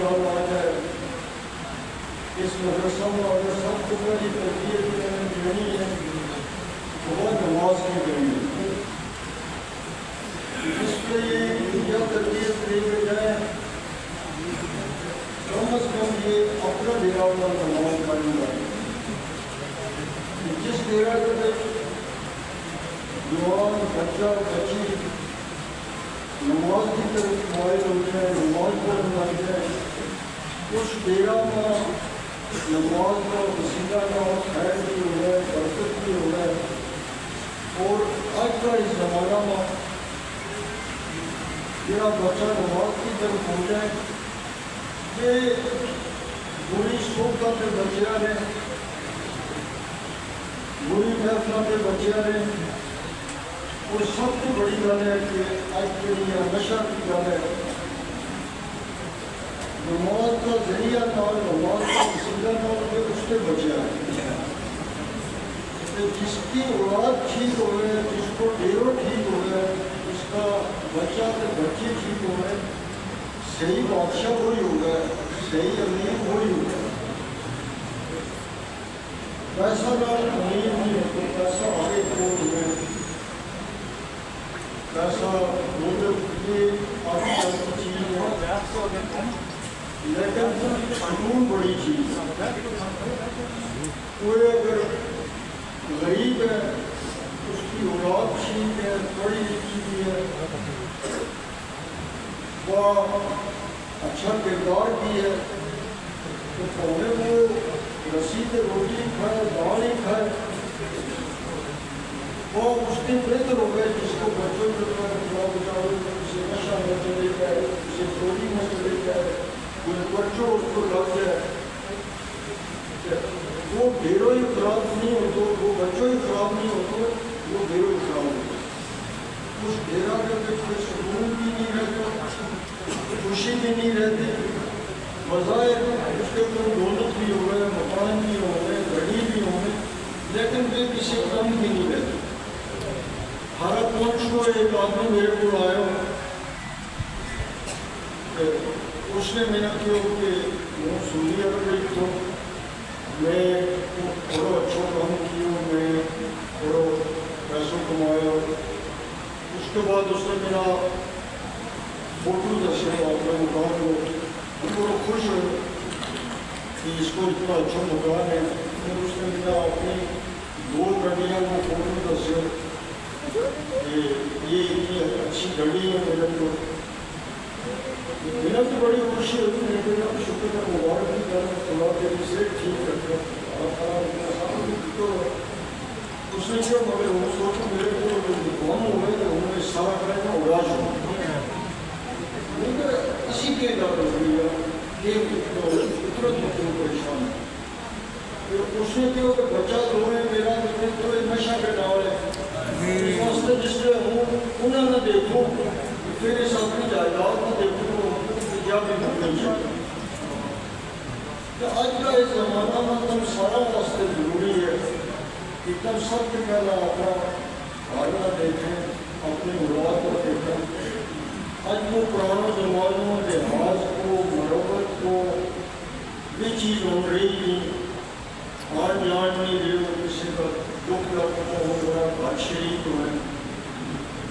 گل آ جائے اس مدرسہ میں اگر سب کو بڑی تربیت دینی ہے وہ نماز کی دینی ہے. اس پہ یہ تربیت دی جائے کم از کم یہ اپنا ڈیرا پر نماز پڑھنے والی جس ڈیرا کے جوان بچہ بچی نماز کی طرف مائل ہو جائے نماز پڑھنے لگ جائے اس ڈیرا میں نماز کا وسیلہ کا خیر بھی ہو رہا ہے برکت بھی ہو رہا ہے. اور آج کا اس زمانہ میں میرا بچہ نماز کی طرف ہو جائے یہ بری صحبتوں کے بچے رہے بری محفلوں کے بچے رہے. اور سب سے بڑی گل ہے کہ آج کے لیے نشہ کی گل ہے نماز کا ذریعہ نال نماز کا وسیلہ نال کے اس کے بچے ہیں. جس کی اولاد ٹھیک ہو گئے جس کو ڈیرو ٹھیک ہو گئے اس کا بچہ کے بچے ٹھیک ہو گئے صحیح بادشاہ وہی ہو گئے صحیح امیر وہی ہو گئے. پیسہ نال امیر نہیں ہوتا پیسہ آگے کھول ہوئے پیسہ یہ آپ کی چیز ہے لیکن قانون بڑی چیز ہے. کوئی اگر غریب ہے اس کی اولاد ٹھیک ہے پڑھی لکھی بھی ہے وہ اچھا کردار بھی ہے تو پہلے وہ رسید روٹی کھائے دال ہی کھائے وہ اس دن بہتر ہو گئے جس کو بچوں بچاؤ اسے نشہ میں چلے جائے اسے چوری میں چلے جائے کوئی بچوں اس کو لگ جائے وہ ڈیرو ہی خراب نہیں ہوتا وہ بچوں ہی خراب نہیں ہوتا وہ ڈیرو ہی خراب ہوتا. اس ڈیرا کے کوئی سکون بھی نہیں رہتا خوشی بھی نہیں رہتی بظاہر اس کے کوئی دولت بھی ہو گئے مکان بھی ہو گئے گاڑی بھی ہو گئے لیکن وہ کسی کم بھی نہیں رہتی. ہر پہنچ کو ایک آدمی میرے کو آیا اس نے میرا کیا کہ وہ سعودی عرب گئی تو میں تھوڑا اچھا کام کیا میں تھوڑا پیسوں کمایا. اس کے بعد اس نے میرا فوٹو دسے اپنے مکان کو تھوڑا خوش ہو کہ اس کو اتنا اچھا مکان ہے. پھر اس نے میرا اپنی 2 گاڑیاں کو فوٹو دسے کہ یہ اتنی اچھی گاڑی ہے میرے کو میرا تو بڑی خوشی ہوتی ہے میرا شکر ہے مبارک بھی کرنا خدا کے سے ٹھیک رکھا تو اس نے کیا مگر وہ سوچا میرے کو کون ہو گئے کہ انہوں نے سارا کرے گا اڑا چھوڑا اسی کے گا کہ اترت مطلب پریشان ہے. اس نے کیا کہ بچہ دو ہے میرا تو نشہ کے ڈال ہے اس واسطے جس سے ہوں انہیں نہ دیکھوں پھر اس اپنی جائیداد کو دیکھوں کیا بھی نہیں چاہتا. آج کا اس زمانہ میں تم سارا واسطے ضروری ہے کہ تم سب سے پہلا اپنا حالہ دیکھیں اپنی اولاد کو دیکھیں. آج وہ پرانا زمانوں لحاظ کو مربت کو یہ چیز ہو رہی نہیں آن جان نہیں رہی کسی کا دکھ لگتا ہو رہا بات شریک ہو ہے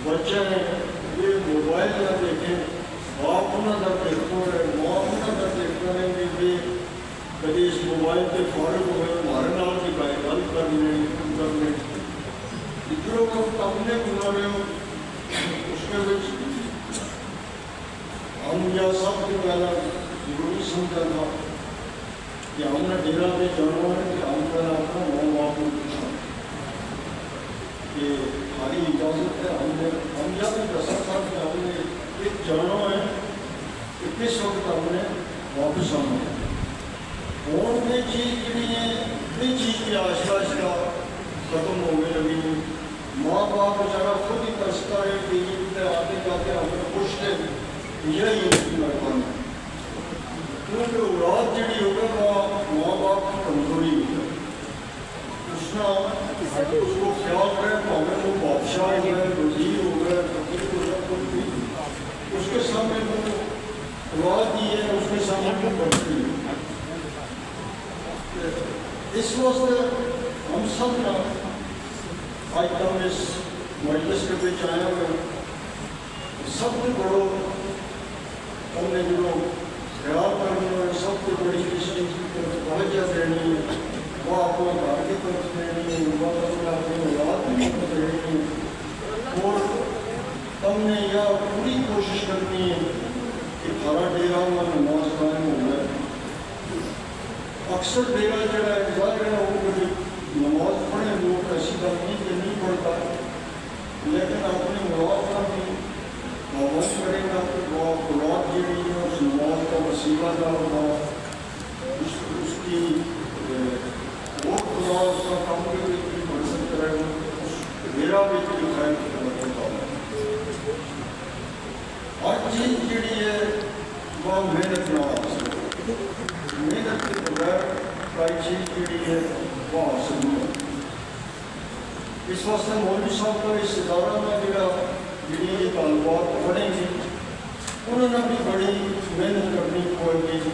بچے یہ موبائل نہ دیکھیں باپ نہ دیکھتا ہے ماں نہ دیکھتا ہے کہ یہ کبھی اس موبائل پہ فارغ ہو گئے ہمارے نام کی گل کرنے جو وقت ہم نے بنا رہے ہو اس کے بچ ہم یا سب سے پہلا ضروری سمجھا تھا کہ ہم نے ڈیرا پہ جانا ہے کہ ہم پہلا اپنا ماں باپ کو پوچھا کہ ہماری اجازت ہے ہم یا بھی دسا تھا کہ ہم نے ایک جانا ہے کہ کس وقت ہم نے واپس آنا ہے. اور یہ چیز کے لیے یہ چیز کی آہستہ آہستہ ختم ہو گئی لگی. ماں باپ بیچارہ خود ہی ترستا ہے کہ یہ آتے جاتے ہمیں پوچھتے یہی مہربانی کیونکہ اولاد جڑی ہوگا وہ ماں باپ کی کمزوری ہوگی. اس کو خیال رہے تو ہمیں وہ بادشاہ ہو گئے وزیر ہو گئے فقیر ہو گئے اس کے سامنے وہ اولاد دی ہے اس کے سامنے کو بڑھتی ہے. اس واسطے ہم سب نے آج تم اس مجلس کے بچ آیا ہوئے سب سے بڑو ہم نے جو خیال کرنا ہے سب سے بڑی کسی کی طرف توجہ دینی ہے وہ اپنے گھر کی طرف دینی ہے وہ اپنے اولاد کی طرف دینی ہے اور ہم نے یہ پوری کوشش کرنی ہے کہ ہمارا ڈیرا میں نماز قائم ہو جائے. اکثر ڈیرا جڑا ہے ظاہر ہے وہ کبھی نماز پڑھے لوگ ایسی بات نہیں کہ نہیں پڑھتا لیکن اپنے مراد کا بھی پابند کرے گا کہ وہ اولاد جڑی ہے اس نماز کا وسیلہ نہ ہوگا اس کی وہ خدا اس کا کام کے بھی مدد کرے گا اس ڈیرا بھی کی خیر ہوگا. ہر چیز جڑی ہے وہ محنت نہ حاصل محنت کے بغیر کوئی چیز جڑی ہے وہ حاصل نہیں ہوتی. اس واسطے مولوی صاحب کا اس ادارہ میں جڑی یہ طالبات پڑھیں گی انہوں نے بھی بڑی محنت کرنی پڑے گی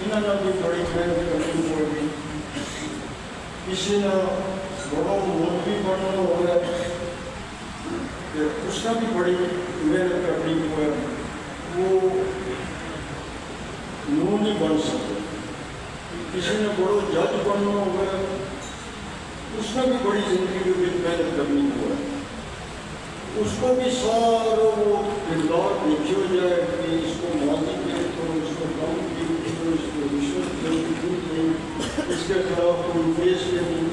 انہوں نے بھی بڑی محنت کرنی پڑے گی. کسی نے بڑا مولوی بننا ہوگا اس کا بھی بڑی محنت کرنی پڑے وہ یوں نہیں بن سکتے. کسی نے بڑا جج بننا ہوگا اس نے بھی بڑی زندگی میں محنت کرنی پڑے اس کو بھی سارا وہ کردار دیکھے ہو جائے کہ اس کو ماضی پہ کرو اس کو کام کی کرو اس کو رشوت نہیں اس کے خلاف کوئی کیس نہیں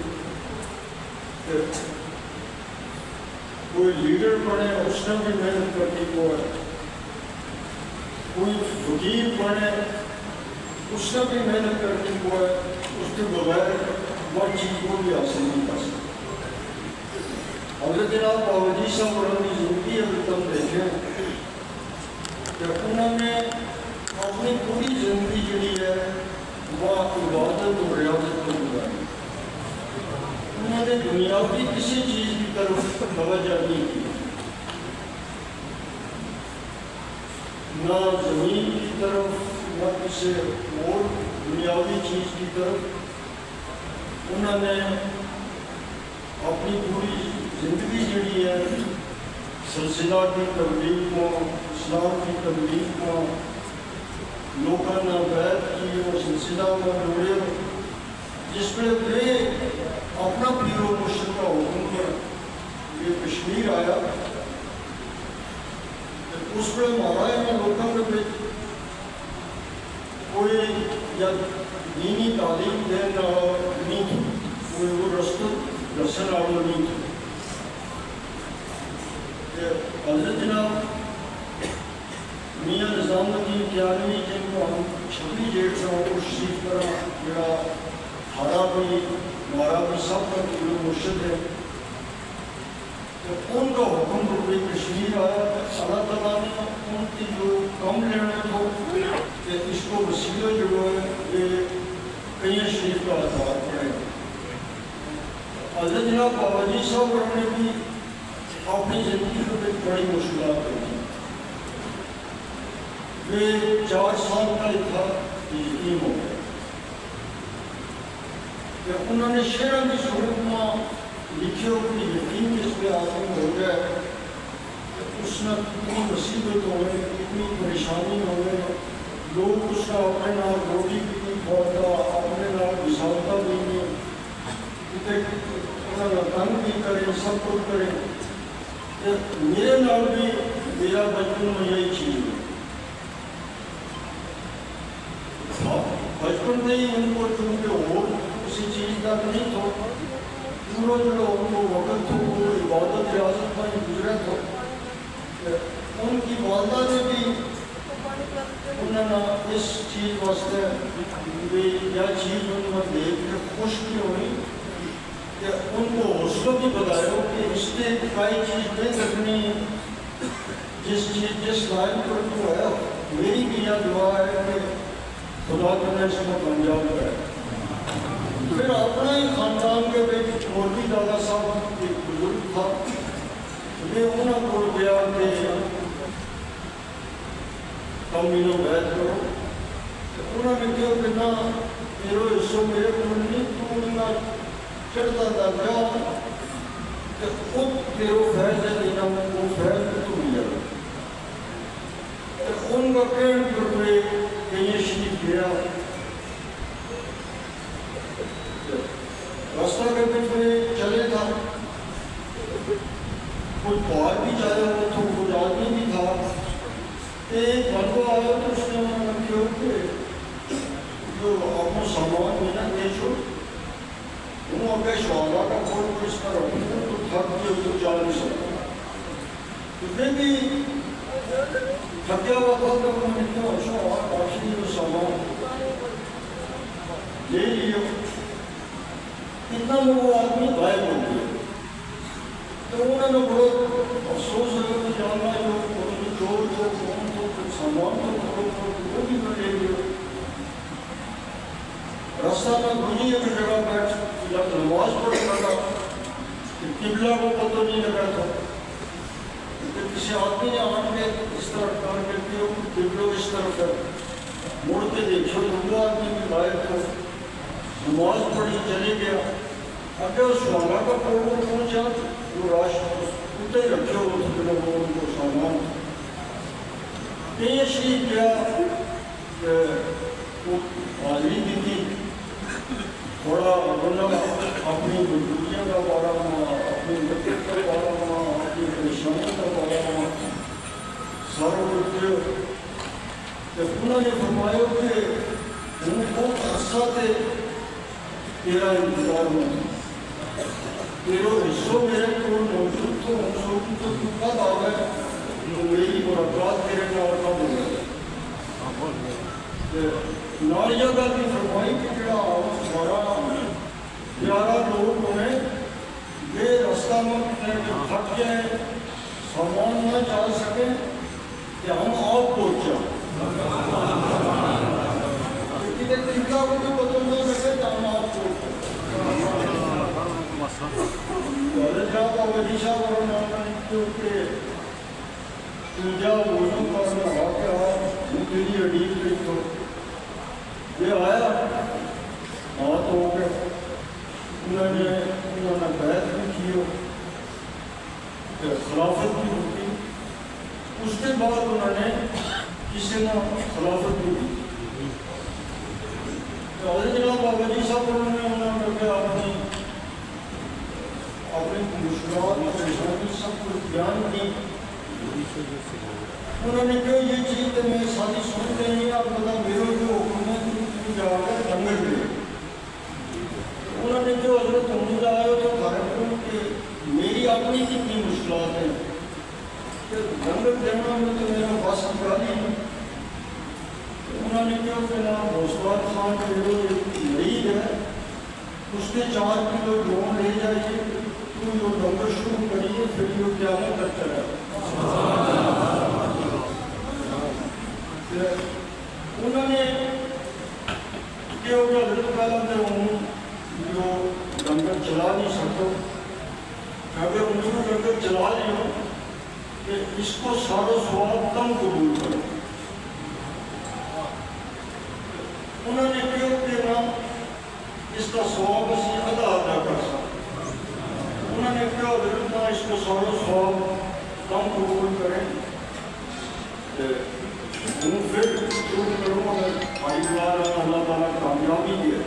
کوئی لیڈر بنے اس نے بھی محنت کرنی پڑے کوئی فقیر بنے اس نے بھی محنت کرنی پڑے اس کے بغیر وہ چیز کو بھی حاصل نہیں کر سکتے. حضرت جناب بابا جی صاحب کی زندگی اگر تم دیکھیں کہ انہوں نے اپنی پوری زندگی جڑی ہے وہ عبادت اور ریاضت کو گزاری. انہوں نے دنیاوی کسی چیز کی طرف توجہ نہیں کی نہ زمین کی طرف نہ کسی اور دنیاوی چیز کی طرف. انہوں نے اپنی پوری زندگی جڑی ہے سلسلہ کی تبلیغ کو اسلام کی تبلیغ کو لوگوں نے بیعت کی وہ سلسلہ میں جوڑے جس پہ اپنا پیر و مرشد کا حکم پر یہ کشمیر آیا اس پہ مہاراج میں لوگوں کے کوئی یا دینی تعلیم دینا نہیں تھی کوئی وہ رستہ دسن والا نہیں تھا. حضرت جناب میاں نظام الدین کیانوی جن کو ہم 26 جیٹ سے شریف کرا جڑا ہمارا بھی سب کا پیر مرشد ہے تو ان کا حکم روپے کشمیر آیا. اللہ تعالیٰ نے ان کی جو کم لینے کو کہ اس کو وسیلہ جو ہے یہ کئی شریف کا اعتبار پڑے گا. حضرت جناب بابا جی صاحب نے بھی اپنی زندگی کو ایک بڑی مشکلات ہوئی. یہ 4 سال کا لکھا یقین ہو گیا کہ انہوں نے شعروں کی صورت میں لکھے ہو کہ یقین کس پہ آدمی ہو گیا کہ اس نے کتنی مصیبت ہوئے کتنی پریشانی ہوئے لوگ اس کا اپنے نام روٹی بھی نہیں کھولتا اپنے نام گزارتا بھی نہیں انہوں نے تنگ بھی کرے سب کچھ کرے. میرے نام بھی میرا بچپن میں یہی چیز ہے. بچپن میں ہی ان کو چونکہ اور کسی چیز کا نہیں تھا پورا جو ان کو وقت ہو وہ عبادت ریاضت میں گزرے تھا. ان کی والدہ نے بھی انہوں نے اس چیز واسطے یہ چیز ان میں دیکھ کے خوش کی ہوئی کہ ان کو حوصلہ بھی بتایا کہ اس نے کئی چیز نہیں کرنی جس لائن پر جو ہے میری بھی یہ دعا ہے کہ خدا کرنے اس کو کامیاب کرے. پھر اپنا ہی خاندان کے بیچ مولوی دادا صاحب ایک بزرگ تھا یہ انہوں کو گیا کہ تم انہوں بیعت کرو. انہوں نے کہا کہ نہ میرے حصوں میرے کو نہیں تو نہ چڑھتا تھا کیا کہ خود تیرو فیض ہے دینا وہ فیض تو مل جائے ان کا کہن پر میں کہیں شریف گیا راستہ کے بچ میں چلے تھا کچھ باہر بھی جایا ہوا تو کچھ آدمی بھی تھا ایک بندہ آیا تو اس نے انہوں نے کہا کہ جو آپ کو سامان ملا دیچو انہوں اگر شہادہ کا کھول کو اس کا رکھیں تو تھک کے تو جا نہیں سکتا اس میں بھی تھکیا ہوا تھا تو انہوں نے کہا اچھا آپ آخری جو سامان لے لیو اتنا میں وہ آدمی غائب ہو گیا تو انہوں نے بڑا افسوس ہے کہ جانا جو چور کو کون کو کچھ سامان تو کرو وہ بھی میں لے لیا راستہ میں گھنی ایک جگہ بیٹھ جب نماز پڑھ رہا کہ قبلہ کو پتہ نہیں لگا تھا کہ کسی آدمی نے آن کے اس طرح کر کے کہ قبلہ اس طرف ہے مڑ کے دیکھو تو وہ آدمی بھی غائب تھا نماز پڑھی چلے گیا اگر اس شہرہ کا پروگرام پہنچا جو راش اتنے رکھے ہو اس کے لوگوں ان کو سامان یہ شریف کیا کہ وہ حاضری دی تھی تھوڑا اپنی مجبوریاں کا بارہ ہوا اپنی مدد کا بارہ ہوا اپنی پریشانیوں کا بارہ ہوا سارے اٹھتے کہ انہوں نے فرمایا کہ ان کو عرصہ تھے تیرا انتظار میں تیرو حصوں میرے کو موجود تو حصوں کی تو کب آ گئے تو میری ملاقات تیرے نال کا ہو گئے ناریہ کا بھی فرمائی کہ جڑا ہمارا پیارا لوگ انہیں یہ رستہ میں تھک جائیں سامان نہ جا سکیں کہ ہم آپ پہنچا لیکن ایک طریقہ کو بھی بدل نہ سکے کہ ہم آپ پہنچا حضرت صاحب ولی صاحب اور نام کیونکہ پوجا بوجھوں کا میں واقعہ وہ تیری عڈیب لکھ دو یہ آیا ہاتھ ہو کے انہوں نے بیعت بھی کی خلافت بھی ہوتی اس کے بعد انہوں نے کسی نے خلافت بھی دی حضرت جناب ولی صاحب انہوں نے اپنی مشکلات اور پریشانی سب کچھ بیان کی انہوں نے کہا یہ چیز تو میں ساتھی سنتے نہیں آپ بتا میرے جو حکومت جا کر جنگل میں انہوں نے جو حضرت حمود آئے تو خارج کہ میری اپنی کتنی مشکلات ہیں کہ جنگل دینا میں تو میرا بس نکالی نہیں انہوں نے کہا کہ نام بوسوار خان کے جو مریض ہے اس کے 4 کلو ڈرون لے جائیے تو جو ڈنگر شروع کریے پھر جو قیامت تک چلا انہوں نے کہ حضرت پہلا میں ہوں جو ڈنگر چلا نہیں سکتا اگر ان کو ڈنگر چلا لیا کہ اس کو سارا سواب کم قبول کرو انہوں نے کہا کہ نام اس کا سواب اسی ادا کر سکتا انہوں نے کہا حضرت نہ اس کو سارا سواب کم قبول کریں انہوں پھر شروع کروں آئی اللہ تعالیٰ کامیابی دیا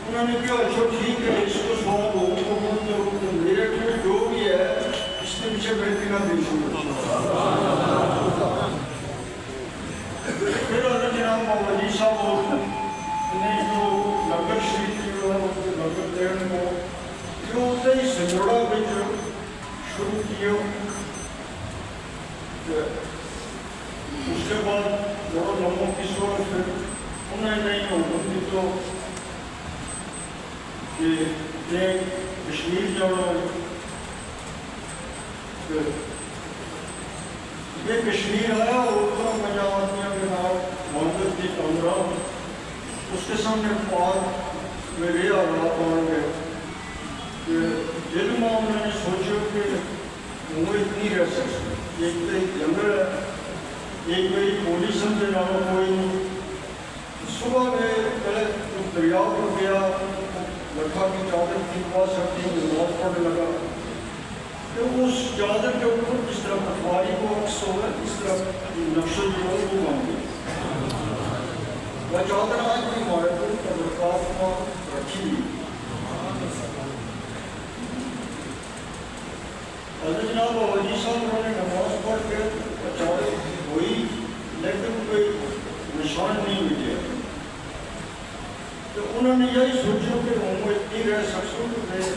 انہوں نے کہا اچھا ٹھیک ہے اس کو سواب ہو قبول کروں تو میرے لیے جو بھی ہے اس کے پیچھے بیٹھے کا بھی شروع پھر حضرت جناب ولی صاحب نے جو لنگر شریف جو ہے اس کے لنگر دین میں جو اسے ہی سنجوڑا بھی جو شروع کیا اس کے بعد بڑا لمبوں کی سوچ پھر انہیں نہیں حکم دی تو کہ یہ کشمیر جانا ہے یہ کشمیر آیا اور اتنا مجھے آدمیاں کے نام محمد کی کمرہ اس کے سامنے پار میں گیا رہا پڑھ گئے کہ دل میں انہوں نے سوچا کہ وہ اتنی رہ سکتی ایک تو ایک جنگل ہے ایک میری پولیس سمجھے نام کوئی نہیں اس چادر کے اوپر جس طرح پٹواری کو عکس ہوگا اس طرح نقشہ جو ہے وہ بن گیا. وہ چادر آج بھی ہمارے کو تبرکات میں رکھی ہوئی. حضرت جناب بابا جی صاحب انہوں نے نماز پڑھ کے چادر ہوئی لیکن کوئی نشان نہیں ملے. تو انہوں نے یہی سوچا کہ وہ اتنی رہ سکوں تو میں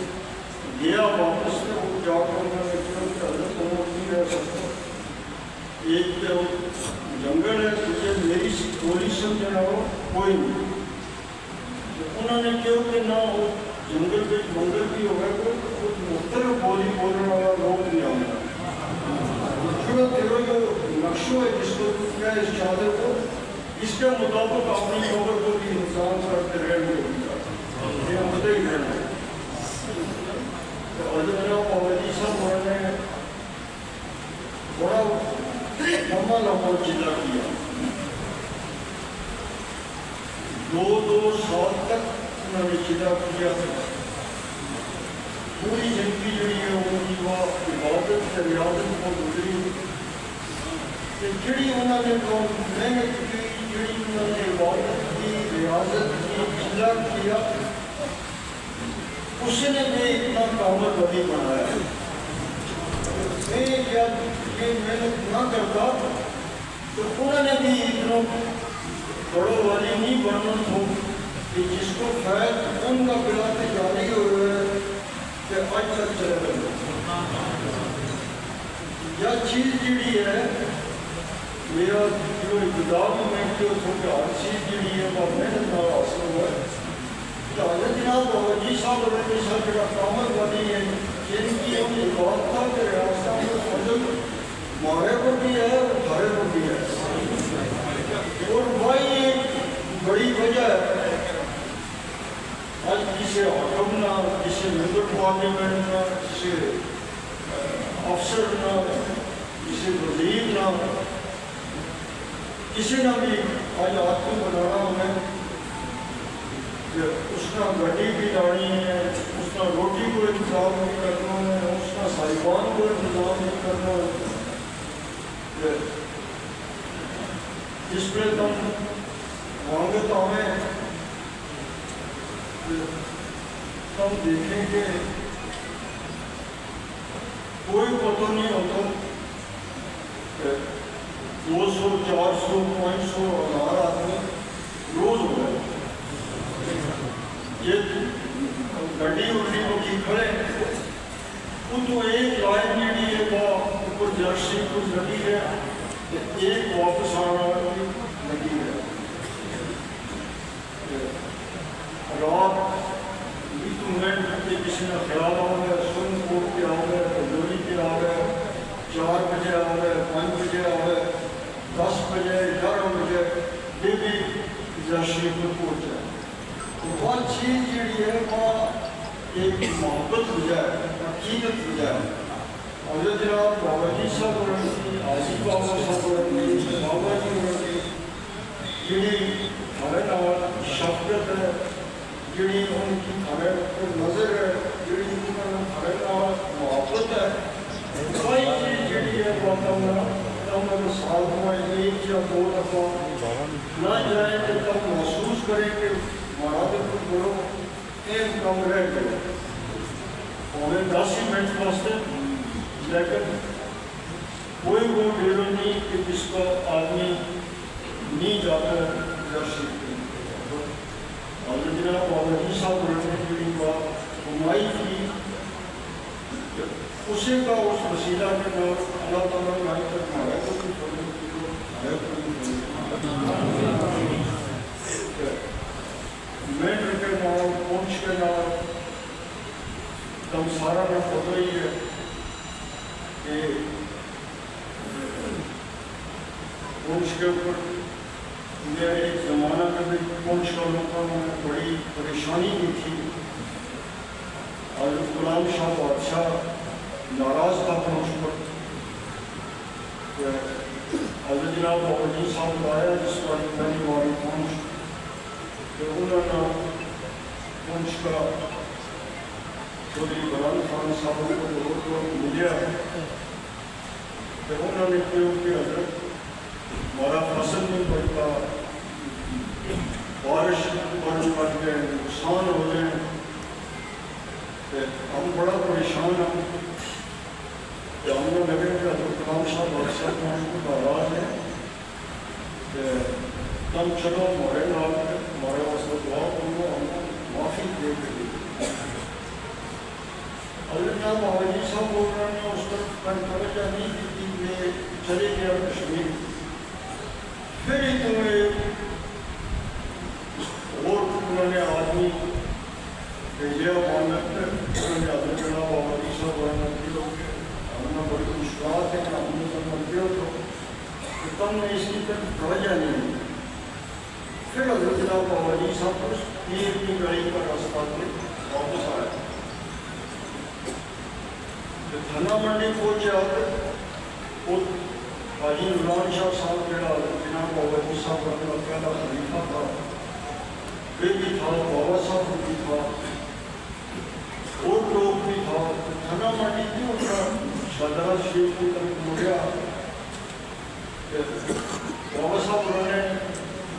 گیا واپس سے وہ جا کر انہوں نے کہا کہ حضرت وہ اتنی رہ سکتا. ایک تو جنگل ہے تجھے میری گولی سمجھنا ہو کوئی نہیں. انہوں نے کہا کہ نہ وہ جنگل پہ منگل بھی ہوگا کوئی مختلف بولی بولنے والا لوگ نہیں آنا. جو تیرا جو نقشہ ہے جس کو کیا اس چادر کو اس کے مطابق اپنی خبر کو بھی انسان کرتے رہنے یہ ہوتے ہی رہنا. حضرت بابا جی صاحب نے بڑا لمبا چلا کیا. 2 سال تک انہوں نے چلا کیا. پوری زندگی جڑی ہے ان کی وہ عبادت ریاضت کو گزری. جڑی انہوں نے محنت کی جڑی انہوں نے عبادت کی ریاضت کی چلا کیا اس نے بھی اتنا کامل ولی بنایا. میں جب یہ محنت نہ کرتا تو انہوں نے بھی اتنا بڑا ولی نہیں بننا تھا کہ جس کو فیض ان کا بلاتے جاری ہوئے کہ آج تک چلے گئے. یہ چیز جڑی ہے میرا جو ابتداء میں جو ہر چیز جڑی ہے وہ محنت نہ حاصل ہوا ہے. حضرت جناب بابا جی صاحب نے سب جگہ کامل ولی ہے جن کی ان عبادت کے ریاستوں میں فضل مارے پر بھی ہے اور دھارے پر بھی ہے. اور وہی ایک بڑی وجہ ہے آج کسی حکم نہ کسی ممبر پارلیمنٹ نہ کسی افسر نہ کسی وزیر نہ کسی نے بھی آج آپ کو بنانا ہمیں کہ اس کا گڈی بھی لانی ہے, اس کا روٹی کو انتظام نہیں کرنا ہے, اس کا صاحبان کو انتظام نہیں کرنا ہے. جس پہ تم مانگت ہمیں تم دیکھیں کہ کوئی پتہ نہیں ہوتا کہ 200, 400, 500, 1000 آدمی روز ہو گئے. یہ گڈی اڑی کو کی کھڑے وہ تو ایک لائن جڑی ہے وہ اوپر جرسی کو لگی ہے, ایک واپس آنا لگی ہے. رات بھی تو میں کسی نے خیال آ گیا, سن کوٹ کے آ گئے, کجوری کے آ گئے, 4 بجے آ گئے, 5 بجے آ گئے, 10 بجے, 11 بجے, یہ بھی جرسی کو پہنچا. وہ چیز جڑی ہے وہ ایک محبت ہو جائے, عقیدت ہو جائے. حضرت جناب بابا جی صاحب حاجی بابا صاحب بابا جی جڑی ہمیں نال شفقت ہے, جڑی ان کی ہمیں نظر ہے, جڑی ہمیں نال محبت ہے, وہی چیز جڑی ہے وہ تم سال میں 1 یا 2 دفعہ نہ جائیں کہ تم محسوس کریں کہ مرادت کو بولو ایک کم رہ گئے ہمیں 10 ہی منٹ واسطے, لیکن کوئی وہ ڈیرو نہیں کہ جس کا آدمی نہیں جاتا ہے درشی. حضرت جناب بابا جی صاحب نے جڑی بات ہمائی کی اسی کا اس وسیلہ کے نام اللہ تعالیٰ نے آج تک ہمارے کو بھی میں کے نام پونچھ کے نام تم سارا میں پتہ ہی ہے کہ پونچھ کے اوپر میرے ایک زمانہ میں بھی پونچھ کا لوگوں میں بڑی پریشانی بھی تھی. حضرت غلام شاہ بادشاہ ناراض تھا پونچھ پر. حضرت جناب بابا جی صاحب آیا جس پر پہلی باری پونچھ تو انہوں نے پونچھ کا چودھری برہان خان صاحب کو لوگ ملیا تو انہوں نے کہا کہ حضرت ہمارا فصل نہیں بڑھتا، بارش پڑ گئے، نقصان ہو جائے، ہم بڑا پریشان ہیں، ہم نے لگے کہ حضرت کلام صاحب اکثر ہم کو ناراض ہیں، تم چلو ہمارے نام ہمارے واسطے دعا کرو، ہم معافی دے کے لیے حضرت بابا جی صاحب بول رہے ہیں اس وقت میں توجہ نہیں کی تھی کہ چلے گیا کشمیر، پھر ہی تمہیں اور انہوں نے آدمی بھیجا مانت، انہوں نے حضرت بابا جی صاحب بولنا کی لوگ ہم نے بڑی مشکلات ہیں کہ ہم نے سمجھ دیا تو تم نے اس کی طرف توجہ نہیں دی، پھر حضرت بابا جی صاحب اس پیر کی گاڑی کا راستہ پہ واپس آیا، دھنا منڈی پہنچا وہ حاجی عمران شاہ صاحب جڑا جناب بابا جی صاحب کا پہلا خلیفہ تھا، وہ بھی تھا، بابا صاحب بھی تھا، اور لوگ بھی تھا، دھنا منڈی کی ان کا شادرہ شریف کی طرف مڑیا، بابا صاحب انہوں نے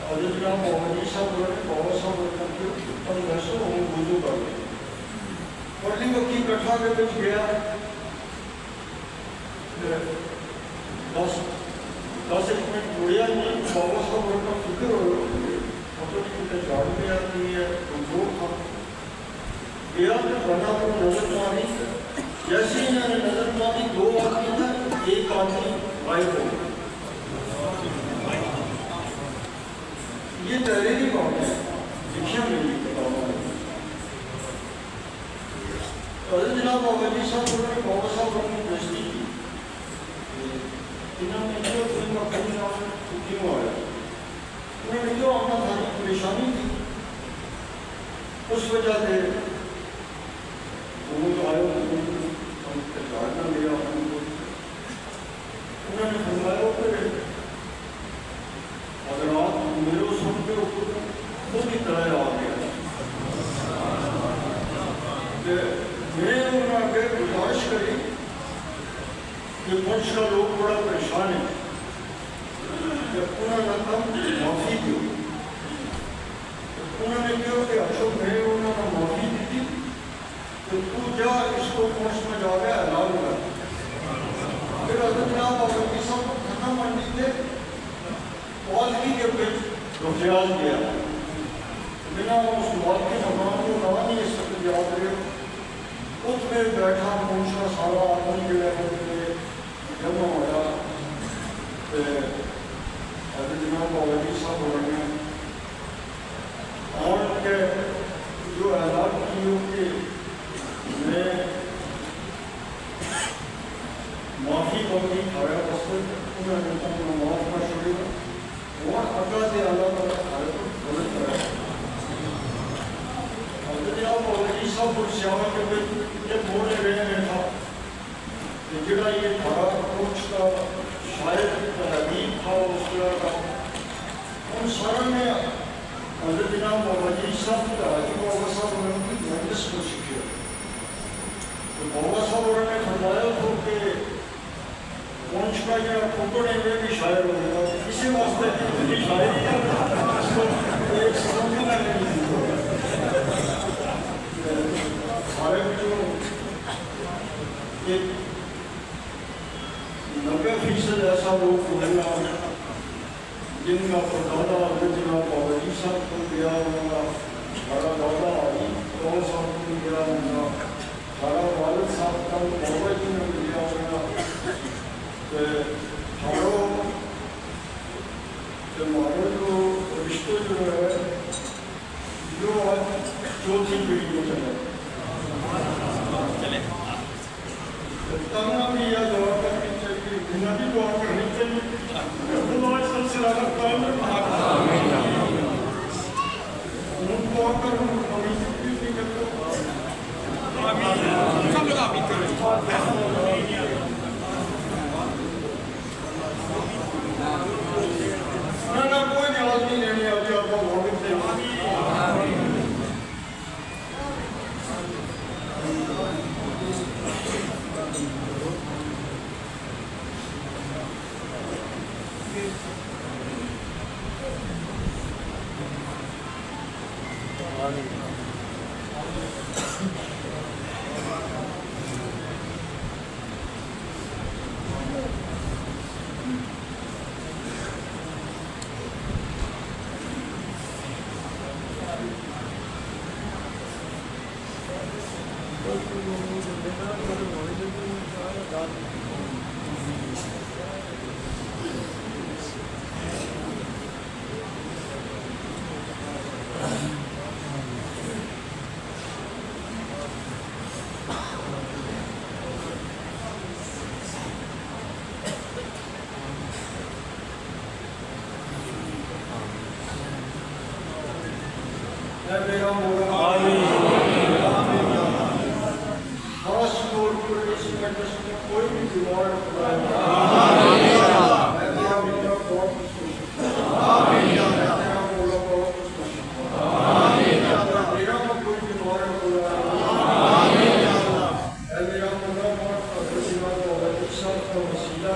حضرت جناب بابا جی صاحب انہوں نے بابا صاحب انہوں نے تم ویسو ہوں وضو کر لیں، پڑھلی وقتی کٹھا کے کچھ گیا، دس ایک منٹ مڑیا نہیں، بابا صاحب انہوں کا فکر ہو مطلب کتنے جاڑ پہ آتی ہے، کمزور تھا، گیا تو بنا پر نظر ماری، جیسے ہی انہوں نے نظر ماری دو آدمی تھا، ایک آدمی غائب ہو گیا، یہ تحریری بات ہے، لکھیا میری کتابوں میں، حضرت جناب بابا جی صاحب انہوں نے بابا صاحب انہوں نے بےزتی کی، انہوں نے جو دن کا کہیں نام کیوں آیا، انہوں نے جو آنا تھا پریشانی تھی، اس وجہ سے وہ جو آئے ہم جاڑنا لیا، انہوں نے فرمایا کہ حضرات میرے سن کے اوپر خود کی طرح آ گیا، میں انہوں نے گزارش کری کہ پنچ کا لوگ بڑا پریشان ہیں، جب انہوں نے کم معافی دی، انہوں نے کہا کہ اچھا میں انہوں نے معافی دی تھی تو تو جا اس کو پنچ میں جا گیا اعلان کر، پھر حضرت جناب بابا جی صاحب کو دھنا منڈی تھے والدی کے پھر رفیاض گیا، بنا اس والدی مقام کو نہ نہیں اس وقت یاد رہے، اس میں بیٹھا پہنچا سارا آدمی جو ہے جمع ہوا، حضرت جناب بابا جی صاحب انہوں نے آن کے جو اعلان کی کہ میں معافی مانگی کھایا بس انہوں نے اپنا معاف کر چھوڑی اور اگا سے اللہ تعالیٰ کھائے کو غلط کرایا، حضرت جناب بابا جی صاحب اور سیاح کے بعد جب بولے رہے میں تھا جڑا یہ تھا کچھ کا شاید تحریر تھا اس طرح کا، ان سارا نے حضرت جناب بابا جی صاحب کا حاجی بابا صاحب انہوں کی مہندس کو سیکھا، تو بابا صاحب انہوں نے فرمایا تھا کہ پونچھ کا جو پکڑے میں بھی شاعر ہو گیا، اسی واسطے کی شاعری ایک سمجھنا نہیں سارے جو ایک 90% ایسا لوگ ملنا جن کا پردادا حضرت جناب بابا جی صاحب کو گیا ہوگا، ہمارا دادا علی کور صاحب کو گیا ہوگا، ہمارا والد صاحب کا بابا جی نے گیا ہوگا، ہمارے جو رشتے جو ہے جو آج چوتھی پیڑھی میں چلے کرنا بھی یا دعا کرنی چاہیے، بنا بھی دعا کرنی چاہیے، خدا سلسلہ کا قائم رکھنا، ان دعا کر ہمیں بھی نہیں کرتا، سب لوگ آمین کریں، نہ کوئی جواز نہیں لینے آتی آپ کو موقع سے اے میرا مولا خاص طور پر اس مجلس میں کوئی بھی بیمار خدایا اے میرا مولا بہت خوش میرا مولا بہت خوش میرا کوئی بیمار خدایا اے میرا مولا بہت خوشیاں بہت اچھا کا وسیلہ